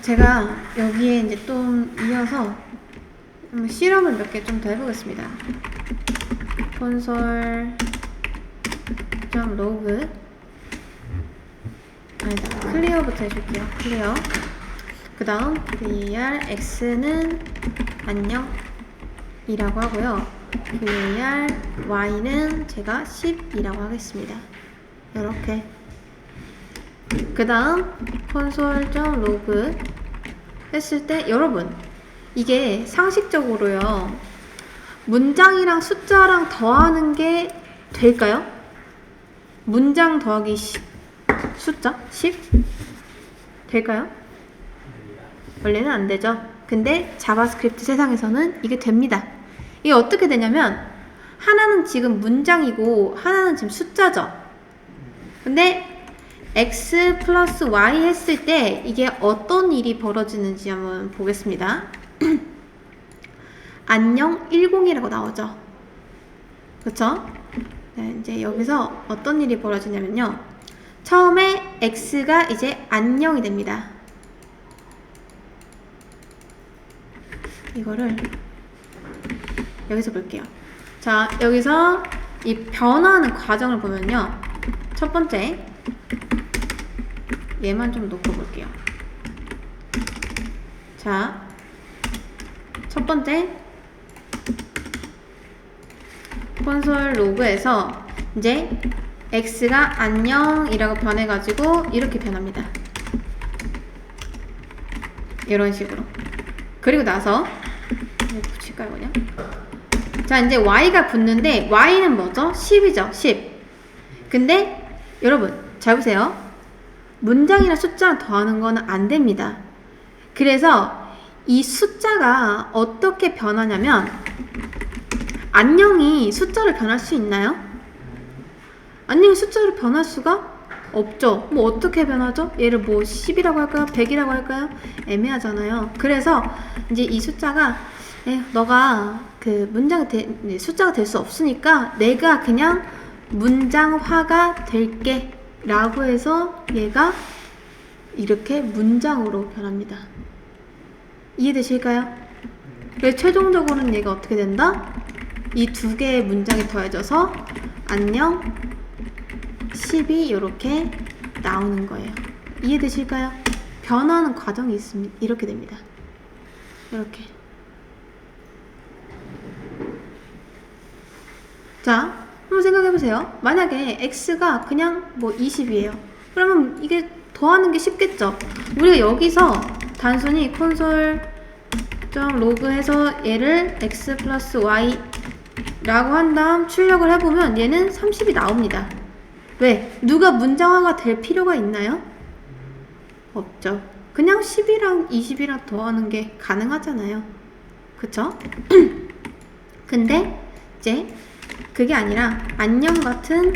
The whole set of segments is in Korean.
제가 여기에 이제 또 이어서 실험을 몇 개 좀 더 해보겠습니다. console.log 아니다, 클리어부터 해줄게요. 클리어. 그 다음 var x는 안녕 이라고 하고요. var y는 제가 10이라고 하겠습니다. 이렇게. 그 다음 console.log 했을 때 여러분 이게 상식적으로요 문장이랑 숫자랑 더하는 게 될까요? 문장 더하기 숫자 10 될까요? 원래는 안 되죠. 근데 자바스크립트 세상에서는 이게 됩니다. 이게 어떻게 되냐면 하나는 지금 문장이고 하나는 지금 숫자죠. 근데 x 플러스 y 했을 때 이게 어떤 일이 벌어지는지 한번 보겠습니다. 안녕 10이라고 나오죠. 그쵸? 네, 이제 여기서 어떤 일이 벌어지냐면요. 처음에 x가 이제 안녕이 됩니다. 이거를 여기서 볼게요. 자, 여기서 이 변화하는 과정을 보면요. 첫 번째 얘만 좀 놓고 볼게요. 자, 첫 번째 콘솔 로그에서 이제 x가 안녕이라고 변해가지고 이렇게 변합니다. 이런 식으로. 그리고 나서 붙일까요 그냥? 자, 이제 y가 붙는데 y는 뭐죠? 10이죠. 10. 근데 여러분 잘 보세요. 문장이나 숫자랑 더하는 거는 안 됩니다. 그래서 이 숫자가 어떻게 변하냐면 안녕이 숫자를 변할 수 있나요? 안녕이 숫자를 변할 수가 없죠. 뭐 어떻게 변하죠? 얘를 뭐 10이라고 할까요? 100이라고 할까요? 애매하잖아요. 그래서 이제 이 숫자가 너가 그 문장이 숫자가 될 수 없으니까 내가 그냥 문장화가 될게 라고 해서 얘가 이렇게 문장으로 변합니다. 이해되실까요? 그래서 최종적으로는 얘가 어떻게 된다? 이 두 개의 문장이 더해져서 안녕 10이 이렇게 나오는 거예요. 이해되실까요? 변화하는 과정이 있습니다. 이렇게 됩니다. 이렇게. 자, 한번 생각해보세요. 만약에 x가 그냥 뭐 20이에요. 그러면 이게 더하는 게 쉽겠죠? 우리가 여기서 단순히 console.log 해서 얘를 x 플러스 y 라고 한 다음 출력을 해보면 얘는 30이 나옵니다. 왜? 누가 문장화가 될 필요가 있나요? 없죠. 그냥 10이랑 20이랑 더하는 게 가능하잖아요. 그쵸? 근데 이제 그게 아니라 안녕 같은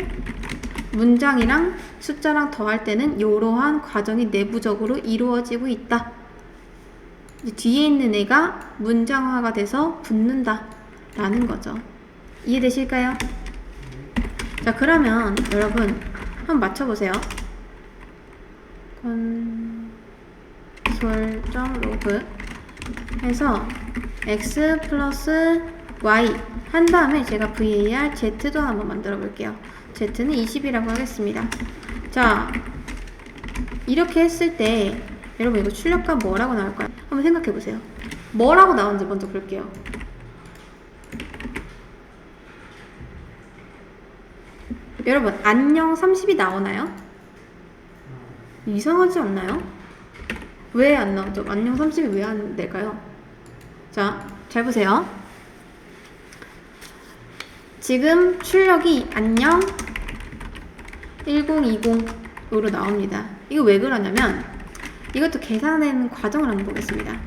문장이랑 숫자랑 더할 때는 이러한 과정이 내부적으로 이루어지고 있다. 뒤에 있는 애가 문장화가 돼서 붙는다 라는 거죠. 이해되실까요? 자, 그러면 여러분 한번 맞춰보세요. console.log 해서 x 플러스 y 한 다음에 제가 var z도 한번 만들어 볼게요. z는 20이라고 하겠습니다. 자, 이렇게 했을 때 여러분 이거 출력값 뭐라고 나올까요? 한번 생각해 보세요. 뭐라고 나오는지 먼저 볼게요. 여러분 안녕 30이 나오나요? 이상하지 않나요? 왜 안 나오죠? 안녕 30이 왜 안 될까요? 자, 잘 보세요. 지금 출력이 안녕 1020으로 나옵니다. 이거 왜 그러냐면 이것도 계산하는 과정을 한번 보겠습니다.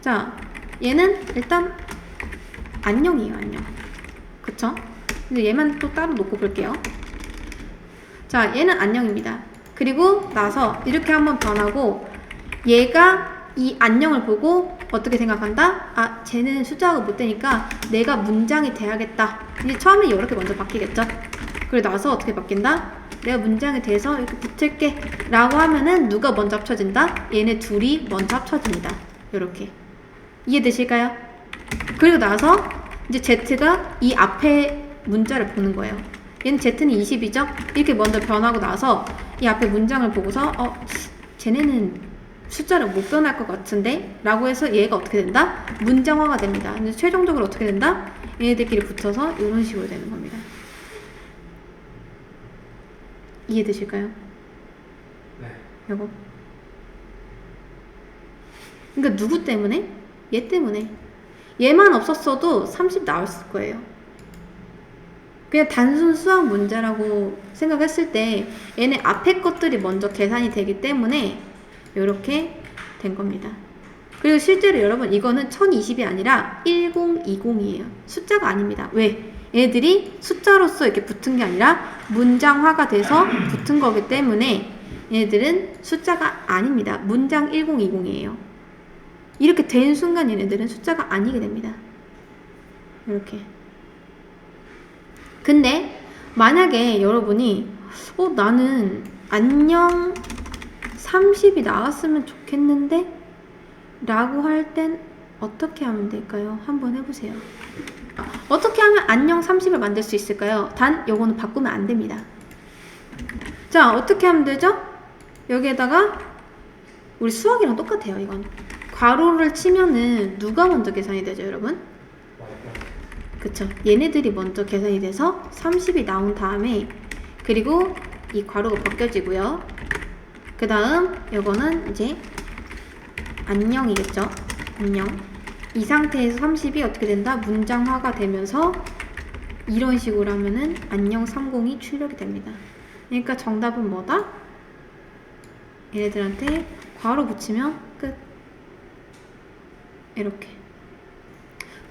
자, 얘는 일단 안녕이에요. 안녕. 그쵸? 근데 얘만 또 따로 놓고 볼게요. 자, 얘는 안녕입니다. 그리고 나서 이렇게 한번 변하고 얘가 이 안녕을 보고 어떻게 생각한다? 아, 쟤는 숫자가 못 되니까 내가 문장이 돼야겠다. 이제 처음에 이렇게 먼저 바뀌겠죠? 그리고 나서 어떻게 바뀐다? 내가 문장에 대해서 이렇게 붙을게 라고 하면은 누가 먼저 합쳐진다? 얘네 둘이 먼저 합쳐집니다. 이렇게 이해되실까요? 그리고 나서 이제 Z가 이 앞에 문자를 보는 거예요. 얘는 Z는 20이죠? 이렇게 먼저 변하고 나서 이 앞에 문장을 보고서 쟤네는 숫자를 못 변할 것 같은데? 라고 해서 얘가 어떻게 된다? 문장화가 됩니다. 근데 최종적으로 어떻게 된다? 얘네들끼리 붙어서 이런 식으로 되는 겁니다. 이해되실까요? 네. 이거. 그러니까 누구 때문에? 얘 때문에. 얘만 없었어도 30 나왔을 거예요. 그냥 단순 수학 문제라고 생각했을 때 얘네 앞에 것들이 먼저 계산이 되기 때문에 이렇게 된 겁니다. 그리고 실제로 여러분 이거는 1020이 아니라 1020이에요. 숫자가 아닙니다. 왜? 얘들이 숫자로서 이렇게 붙은 게 아니라 문장화가 돼서 붙은 거기 때문에 얘네들은 숫자가 아닙니다. 문장 1020이에요. 이렇게 된 순간 얘네들은 숫자가 아니게 됩니다. 이렇게. 근데 만약에 여러분이 나는 안녕 30이 나왔으면 좋겠는데 라고 할 땐 어떻게 하면 될까요? 한번 해보세요. 어떻게 하면 안녕 30을 만들 수 있을까요? 단 요거는 바꾸면 안 됩니다. 자, 어떻게 하면 되죠? 여기에다가 우리 수학이랑 똑같아요. 이건 괄호를 치면은 누가 먼저 계산이 되죠, 여러분? 그쵸? 얘네들이 먼저 계산이 돼서 30이 나온 다음에 그리고 이 괄호가 벗겨지고요. 그 다음 요거는 이제 안녕이겠죠? 안녕. 이 상태에서 30이 어떻게 된다? 문장화가 되면서 이런 식으로 하면은 안녕 30이 출력이 됩니다. 그러니까 정답은 뭐다? 얘네들한테 괄호 붙이면 끝. 이렇게.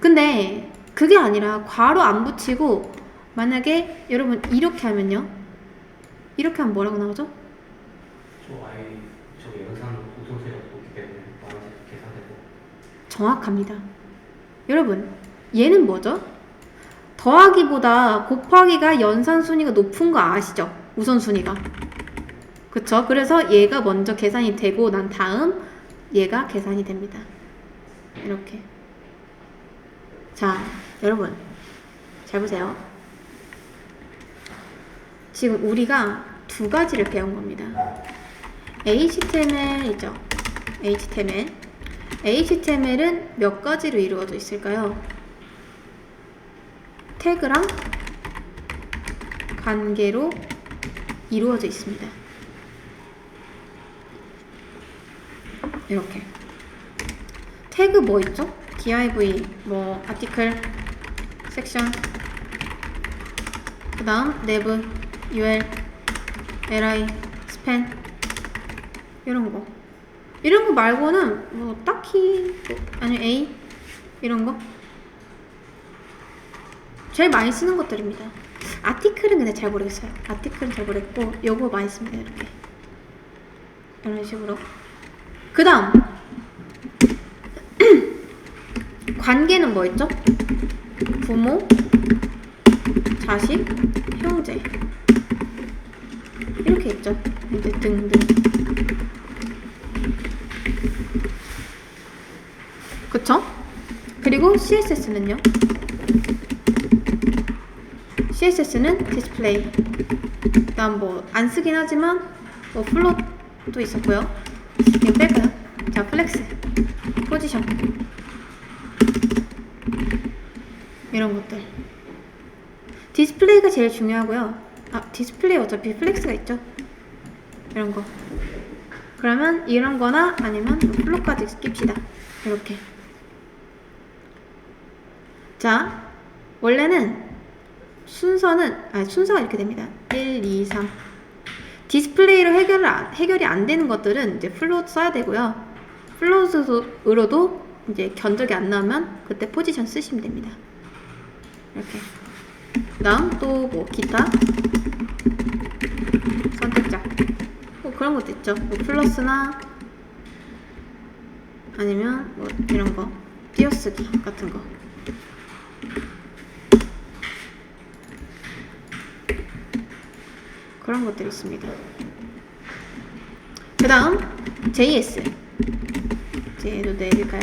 근데 그게 아니라 괄호 안 붙이고 만약에 여러분 이렇게 하면요? 이렇게 하면 뭐라고 나오죠? 저 영상 보통세가 보기 때문에 많이 계산되고. 정확합니다. 여러분 얘는 뭐죠? 더하기보다 곱하기가 연산순위가 높은 거 아시죠? 우선순위가. 그쵸? 그래서 얘가 먼저 계산이 되고 난 다음 얘가 계산이 됩니다. 이렇게. 자, 여러분 잘 보세요. 지금 우리가 두 가지를 배운 겁니다. HTML이죠. HTML은 몇 가지로 이루어져 있을까요? 태그랑 관계로 이루어져 있습니다. 이렇게. 태그 뭐 있죠? div, 뭐 아티클, 섹션, 그 다음 nev, ul, li, span 이런 거 말고는 뭐 딱히 아니 a 이런 거 제일 많이 쓰는 것들입니다. 아티클은 근데 잘 모르겠어요. 아티클은 잘 모르겠고 요거 많이 씁니다. 이렇게 이런 식으로. 그 다음 관계는 뭐 있죠? 부모, 자식, 형제 이렇게 있죠. 이제 등등. 그쵸? 그리고 CSS는요? CSS는 디스플레이. 난 뭐 안 쓰긴 하지만 뭐 플롯도 있었고요. 이거 뺄까요? 자, 플렉스, 포지션 이런 것들. 디스플레이가 제일 중요하고요. 디스플레이 어차피 플렉스가 있죠. 이런 거. 그러면 이런 거나 아니면 플롯까지 낍시다. 이렇게. 자, 원래는 순서가 이렇게 됩니다. 1, 2, 3. 디스플레이로 해결이 안 되는 것들은 이제 플롯 써야 되고요. 플롯으로도 이제 견적이 안 나오면 그때 포지션 쓰시면 됩니다. 이렇게. 그 다음 또 뭐 기타 선택자 뭐 그런 것도 있죠. 뭐 플러스나 아니면 뭐 이런 거 띄어쓰기 같은 거. 그런 것들이 있습니다. 그 다음 JS 이제 얘도 내릴까요?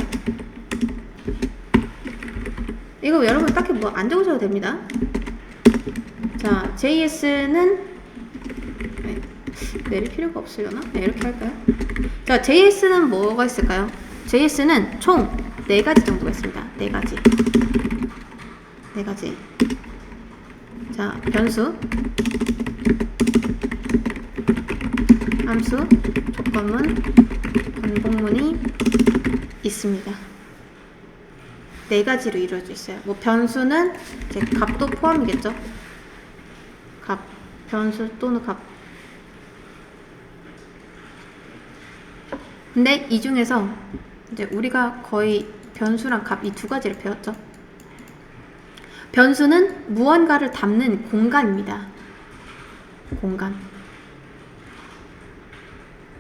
이거 여러분 딱히 뭐 안 적으셔도 됩니다. 자, JS는 내릴 필요가 없으려나? 네, 이렇게 할까요? 자, JS는 뭐가 있을까요? JS는 총 4가지 정도가 있습니다. 4가지. 자, 변수, 함수, 조건문, 반복문이 있습니다. 4가지로 이루어져 있어요. 뭐 변수는 이제 값도 포함이겠죠. 값, 변수 또는 값. 근데 이 중에서 이제 우리가 거의 변수랑 값 이 2가지를 배웠죠. 변수는 무언가를 담는 공간입니다. 공간.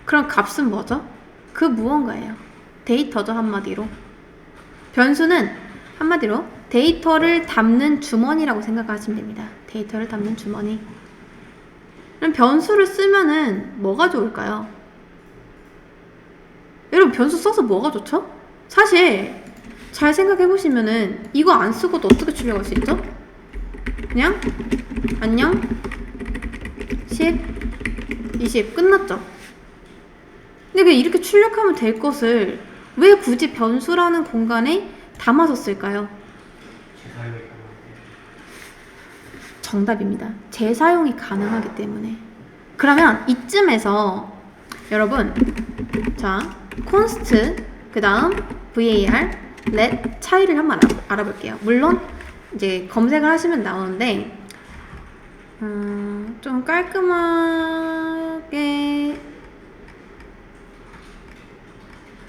그럼 값은 뭐죠? 그 무언가예요. 데이터죠, 한마디로. 변수는 한마디로 데이터를 담는 주머니라고 생각하시면 됩니다. 데이터를 담는 주머니. 그럼 변수를 쓰면은 뭐가 좋을까요? 여러분, 변수 써서 뭐가 좋죠? 사실 잘 생각해보시면은 이거 안 쓰고도 어떻게 출력할 수 있죠? 그냥 안녕 10 20 끝났죠. 근데 그냥 이렇게 출력하면 될 것을 왜 굳이 변수라는 공간에 담아서 쓸까요? 재사용이 가능해요. 정답입니다. 재사용이 가능하기 때문에. 그러면 이쯤에서 여러분, 자, const 그 다음 var let 차이를 한번 알아볼게요. 물론 이제 검색을 하시면 나오는데 좀 깔끔하게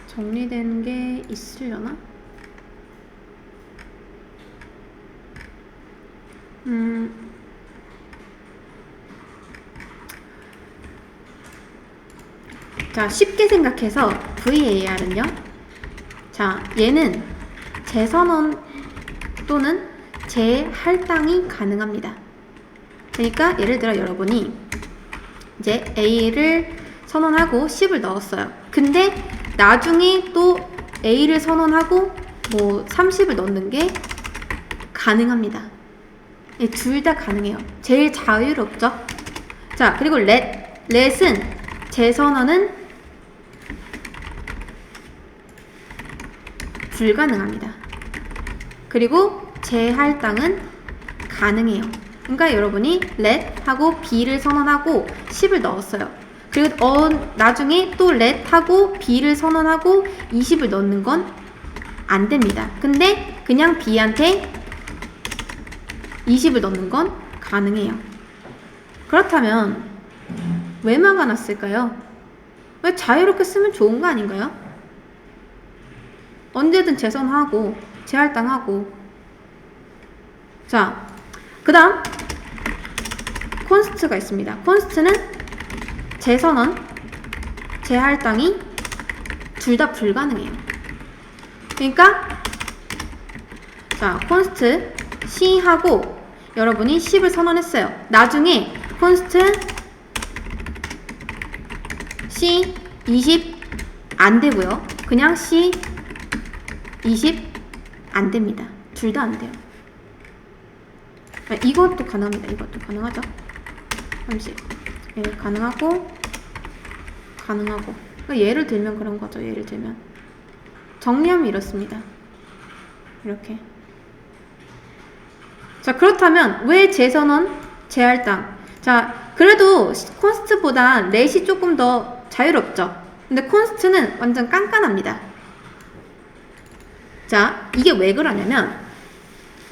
정리된 게 있으려나? 자, 쉽게 생각해서 var은요, 자, 얘는 재선언 또는 재할당이 가능합니다. 그러니까 예를 들어 여러분이 이제 A를 선언하고 10을 넣었어요. 근데 나중에 또 A를 선언하고 뭐 30을 넣는 게 가능합니다. 둘 다 가능해요. 제일 자유롭죠? 자, 그리고 let은 재선언은 불가능합니다. 그리고 재할당은 가능해요. 그러니까 여러분이 let 하고 b를 선언하고 10을 넣었어요. 그리고 나중에 또 let 하고 b를 선언하고 20을 넣는 건 안 됩니다. 근데 그냥 b한테 20을 넣는 건 가능해요. 그렇다면 왜 막아놨을까요? 왜 자유롭게 쓰면 좋은 거 아닌가요? 언제든 재선하고 재할당하고. 자, 그 다음 const가 있습니다. const는 재선언, 재할당이 둘 다 불가능해요. 그러니까 자, const C하고 여러분이 10을 선언했어요. 나중에 const C 20 안 되고요. 그냥 C 20 안 됩니다. 둘 다 안 돼요. 이것도 가능합니다. 이것도 가능하죠. 30 가능하고 그러니까 예를 들면 그런 거죠. 예를 들면 정리하면 이렇습니다. 이렇게. 자, 그렇다면 왜 재선언, 재할당? 자, 그래도 const보다 let이 조금 더 자유롭죠. 근데 const는 완전 깐깐합니다. 자, 이게 왜 그러냐면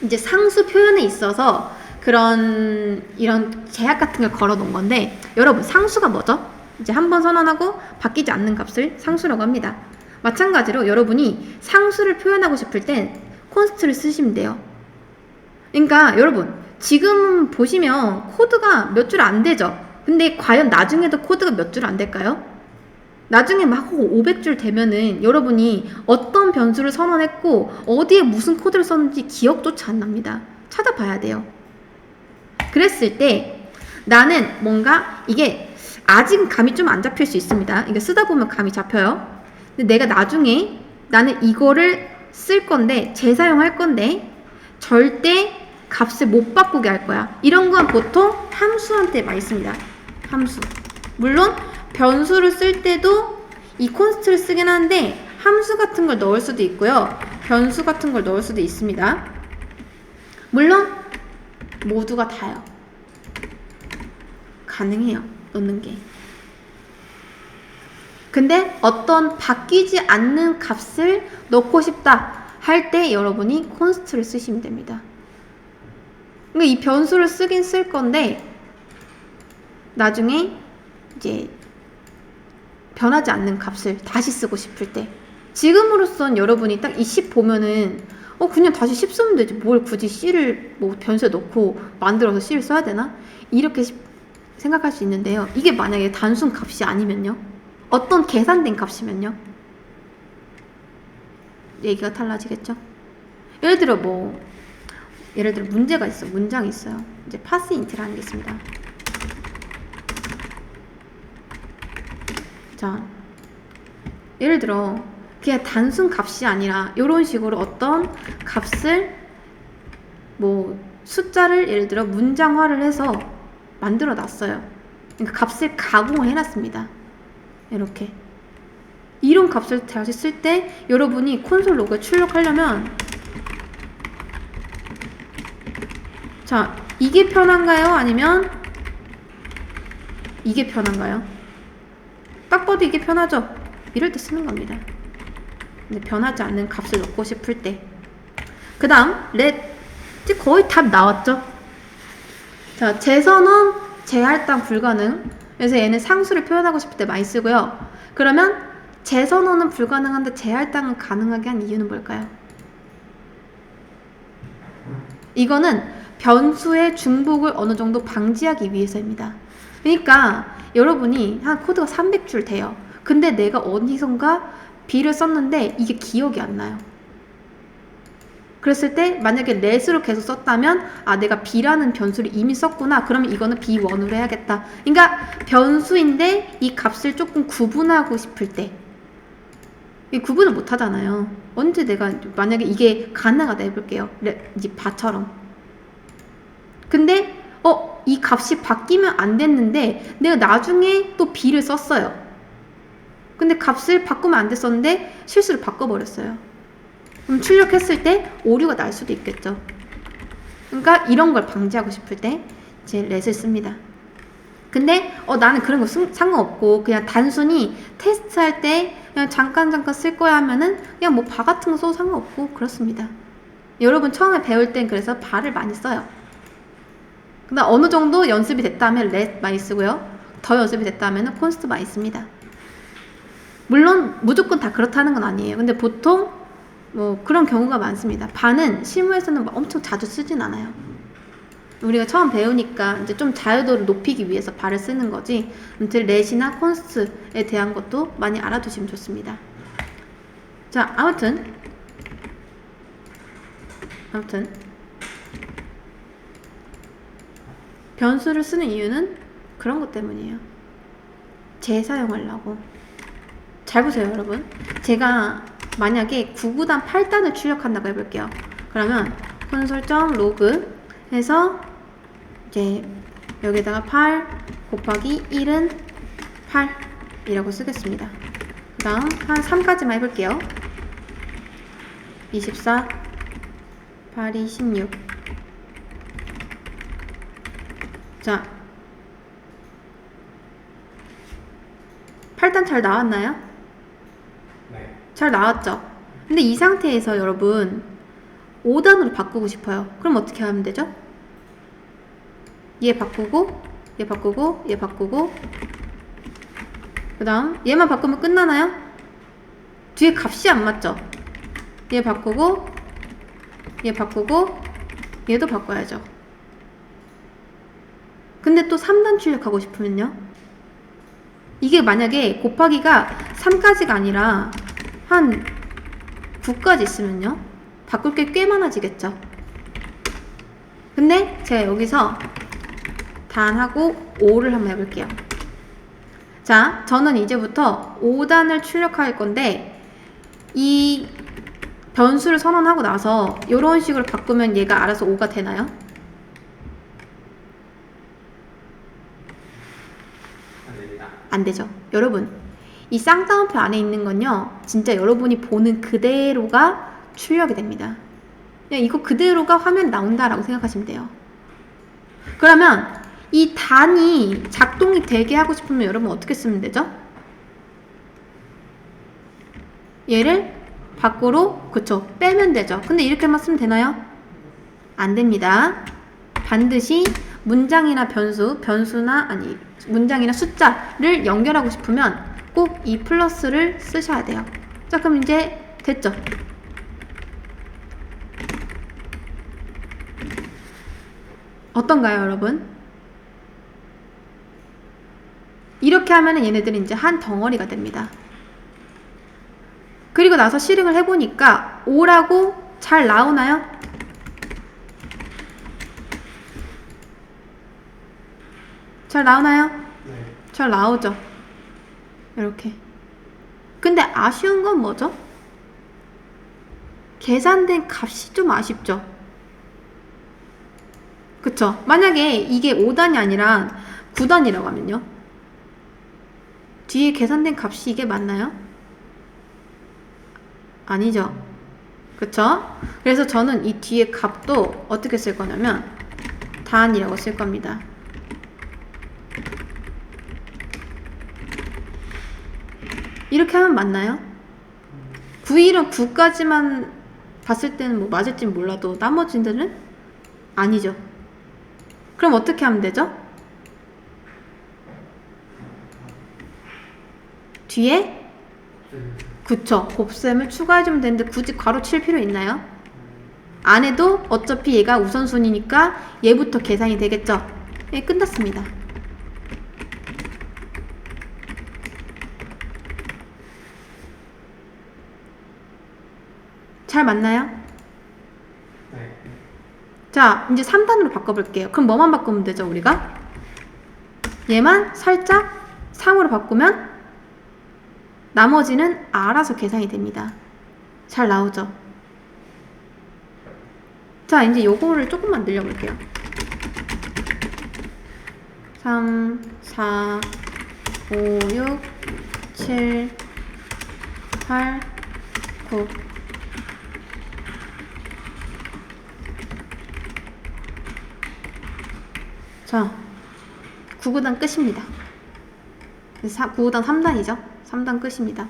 이제 상수 표현에 있어서 이런 제약 같은 걸 걸어 놓은 건데, 여러분, 상수가 뭐죠? 이제 한번 선언하고 바뀌지 않는 값을 상수라고 합니다. 마찬가지로 여러분이 상수를 표현하고 싶을 땐 const를 쓰시면 돼요. 그러니까 여러분, 지금 보시면 코드가 몇 줄 안 되죠? 근데 과연 나중에도 코드가 몇 줄 안 될까요? 나중에 막 500줄 되면은 여러분이 어떤 변수를 선언했고 어디에 무슨 코드를 썼는지 기억조차 안 납니다. 찾아봐야 돼요. 그랬을 때 나는 뭔가 이게 아직은 감이 좀 안 잡힐 수 있습니다. 이게 쓰다 보면 감이 잡혀요. 근데 내가 나중에 나는 이거를 쓸 건데 재사용할 건데 절대 값을 못 바꾸게 할 거야. 이런 건 보통 함수한테 많이 씁니다. 함수. 물론 변수를 쓸 때도 이 콘스트를 쓰긴 하는데 함수 같은 걸 넣을 수도 있고요. 변수 같은 걸 넣을 수도 있습니다. 물론 모두가 다요. 가능해요. 넣는 게. 근데 어떤 바뀌지 않는 값을 넣고 싶다 할 때 여러분이 콘스트를 쓰시면 됩니다. 그러니까 이 변수를 쓰긴 쓸 건데 나중에 이제 변하지 않는 값을 다시 쓰고 싶을 때 지금으로선 여러분이 딱 이 10 보면은 그냥 다시 10 쓰면 되지 뭘 굳이 C를 뭐 변수에 넣고 만들어서 C를 써야 되나? 이렇게 생각할 수 있는데요. 이게 만약에 단순 값이 아니면요. 어떤 계산된 값이면요. 얘기가 달라지겠죠. 예를 들어 문제가 있어. 문장이 있어요. 이제 pass int라는 게 있습니다. 자, 예를 들어 그냥 단순 값이 아니라 이런 식으로 어떤 값을 숫자를 예를 들어 문장화를 해서 만들어 놨어요. 그러니까 값을 가공을 해놨습니다. 이렇게 이런 값을 다시 쓸 때 여러분이 콘솔 로그에 출력하려면 자, 이게 편한가요? 아니면 이게 편한가요? 딱 봐도 이게 편하죠? 이럴 때 쓰는 겁니다. 근데 변하지 않는 값을 넣고 싶을 때. 그 다음 let 이제 거의 답 나왔죠? 자, 재선언, 재할당 불가능. 그래서 얘는 상수를 표현하고 싶을 때 많이 쓰고요. 그러면 재선언은 불가능한데 재할당은 가능하게 한 이유는 뭘까요? 이거는 변수의 중복을 어느 정도 방지하기 위해서입니다. 그러니까 여러분이 한 코드가 300줄 돼요. 근데 내가 어디선가 B를 썼는데 이게 기억이 안 나요. 그랬을 때 만약에 let으로 계속 썼다면 내가 B라는 변수를 이미 썼구나. 그러면 이거는 B1으로 해야겠다. 그러니까 변수인데 이 값을 조금 구분하고 싶을 때 이 구분을 못 하잖아요. 언제 내가 만약에 이게 가능하다 해볼게요. 이제 바처럼. 근데 이 값이 바뀌면 안 됐는데 내가 나중에 또 B를 썼어요. 근데 값을 바꾸면 안 됐었는데 실수를 바꿔버렸어요. 그럼 출력했을 때 오류가 날 수도 있겠죠. 그러니까 이런 걸 방지하고 싶을 때 이제 let을 씁니다. 근데 나는 그런 거 상관없고 그냥 단순히 테스트할 때 그냥 잠깐 쓸 거야 하면은 그냥 바 같은 거 써도 상관없고 그렇습니다. 여러분 처음에 배울 땐 그래서 바를 많이 써요. 근데 어느 정도 연습이 됐다면 let 많이 쓰고요. 더 연습이 됐다면 const 많이 씁니다. 물론 무조건 다 그렇다는 건 아니에요. 근데 보통 그런 경우가 많습니다. 바는 실무에서는 엄청 자주 쓰진 않아요. 우리가 처음 배우니까 이제 좀 자유도를 높이기 위해서 바를 쓰는 거지. 아무튼 let이나 const에 대한 것도 많이 알아두시면 좋습니다. 자, 아무튼 변수를 쓰는 이유는 그런 것 때문이에요. 재사용하려고. 잘 보세요, 여러분. 제가 만약에 9구단 8단을 출력한다고 해볼게요. 그러면 콘솔.log 해서 이제 여기다가 8 곱하기 1은 8 이라고 쓰겠습니다. 그 다음 한 3까지만 해볼게요. 24 8이 16. 자, 8단 잘 나왔나요? 네. 잘 나왔죠? 근데 이 상태에서 여러분 5단으로 바꾸고 싶어요. 그럼 어떻게 하면 되죠? 얘 바꾸고 얘 바꾸고 얘 바꾸고 그 다음 얘만 바꾸면 끝나나요? 뒤에 값이 안 맞죠? 얘 바꾸고 얘 바꾸고 얘도 바꿔야죠. 근데 또 3단 출력하고 싶으면요? 이게 만약에 곱하기가 3까지가 아니라 한 9까지 있으면요? 바꿀 게 꽤 많아지겠죠? 근데 제가 여기서 단하고 5를 한번 해볼게요. 자, 저는 이제부터 5단을 출력할 건데 이 변수를 선언하고 나서 이런 식으로 바꾸면 얘가 알아서 5가 되나요? 안 됩니다. 안 되죠. 여러분, 이 쌍따옴표 안에 있는 건요, 진짜 여러분이 보는 그대로가 출력이 됩니다. 그냥 이거 그대로가 화면 나온다라고 생각하시면 돼요. 그러면 이 단이 작동이 되게 하고 싶으면 여러분 어떻게 쓰면 되죠? 얘를 밖으로, 그쵸, 빼면 되죠. 근데 이렇게만 쓰면 되나요? 안 됩니다. 반드시 문장이나 문장이나 숫자를 연결하고 싶으면 꼭 이 플러스를 쓰셔야 돼요. 자, 그럼 이제 됐죠? 어떤가요, 여러분? 이렇게 하면은 얘네들은 이제 한 덩어리가 됩니다. 그리고 나서 실행을 해보니까 5라고 잘 나오나요? 잘 나오나요? 네. 잘 나오죠? 이렇게. 근데 아쉬운 건 뭐죠? 계산된 값이 좀 아쉽죠? 그쵸? 만약에 이게 5단이 아니라 9단이라고 하면요? 뒤에 계산된 값이 이게 맞나요? 아니죠? 그쵸? 그래서 저는 이 뒤에 값도 어떻게 쓸 거냐면 단이라고 쓸 겁니다. 이렇게 하면 맞나요? 9일은 9까지만 봤을 때는 뭐 맞을진 몰라도 나머지들은 아니죠. 그럼 어떻게 하면 되죠? 뒤에 그쵸, 곱셈을 추가해주면 되는데 굳이 괄호 칠 필요 있나요? 안 해도 어차피 얘가 우선순위니까 얘부터 계산이 되겠죠. 예, 끝났습니다. 잘 맞나요? 네. 자, 이제 3단으로 바꿔볼게요. 그럼 뭐만 바꾸면 되죠, 우리가? 얘만 살짝 3으로 바꾸면 나머지는 알아서 계산이 됩니다. 잘 나오죠? 자, 이제 요거를 조금만 늘려볼게요. 3, 4, 5, 6, 7, 8, 9. 자, 9구단 끝입니다. 9구단 3단이죠? 3단 끝입니다.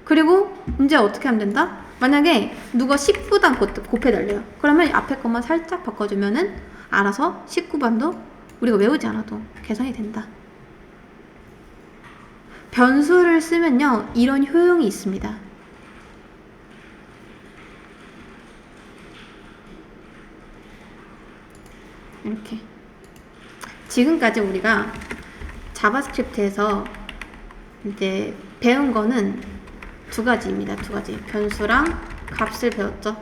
그리고 이제 어떻게 하면 된다? 만약에 누가 19단 곱해달래요. 그러면 앞에 것만 살짝 바꿔주면은 알아서 19반도 우리가 외우지 않아도 계산이 된다. 변수를 쓰면요, 이런 효용이 있습니다. 이렇게. 지금까지 우리가 자바스크립트에서 이제 배운 거는 두 가지입니다. 두 가지. 변수랑 값을 배웠죠.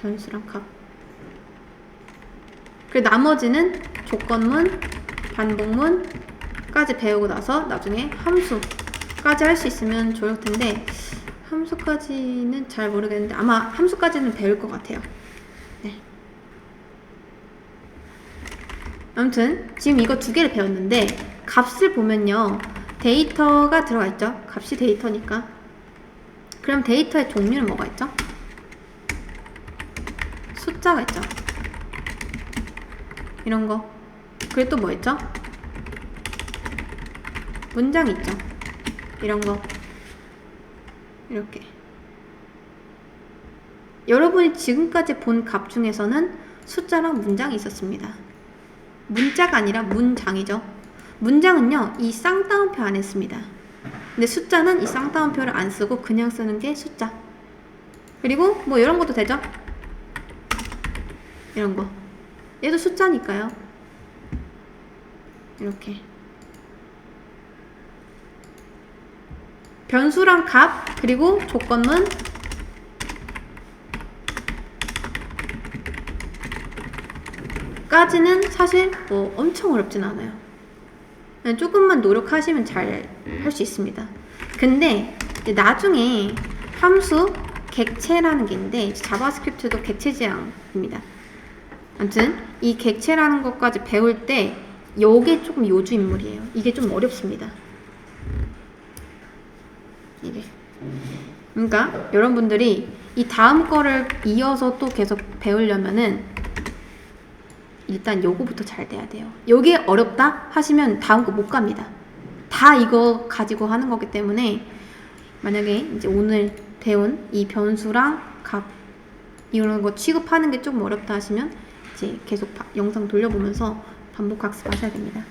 변수랑 값. 그리고 나머지는 조건문, 반복문까지 배우고 나서 나중에 함수까지 할 수 있으면 좋을 텐데 함수까지는 잘 모르겠는데 아마 함수까지는 배울 것 같아요. 네. 아무튼 지금 이거 두 개를 배웠는데 값을 보면요, 데이터가 들어가 있죠. 값이 데이터니까. 그럼 데이터의 종류는 뭐가 있죠? 숫자가 있죠. 이런 거. 그리고 또 뭐 있죠? 문장이 있죠. 이런 거. 이렇게. 여러분이 지금까지 본 값 중에서는 숫자랑 문장이 있었습니다. 문자가 아니라 문장이죠. 문장은요, 이 쌍따옴표 안에 씁니다. 근데 숫자는 이 쌍따옴표를 안 쓰고 그냥 쓰는 게 숫자. 그리고 뭐 이런 것도 되죠? 이런 거. 얘도 숫자니까요. 이렇게. 변수랑 값, 그리고 조건문, 까지는 사실 뭐 엄청 어렵진 않아요. 그냥 조금만 노력하시면 잘 할 수 있습니다. 근데 이제 나중에 함수 객체라는 게 있는데 자바스크립트도 객체 지향입니다. 아무튼 이 객체라는 것까지 배울 때 요게 조금 요주 인물이에요. 이게 좀 어렵습니다. 이게. 그러니까 여러분들이 이 다음 거를 이어서 또 계속 배우려면은 일단 요거부터 잘 돼야 돼요. 요게 어렵다 하시면 다음 거 못 갑니다. 다 이거 가지고 하는 거기 때문에 만약에 이제 오늘 배운 이 변수랑 값 이런 거 취급하는 게 조금 어렵다 하시면 이제 계속 영상 돌려보면서 반복 학습하셔야 됩니다.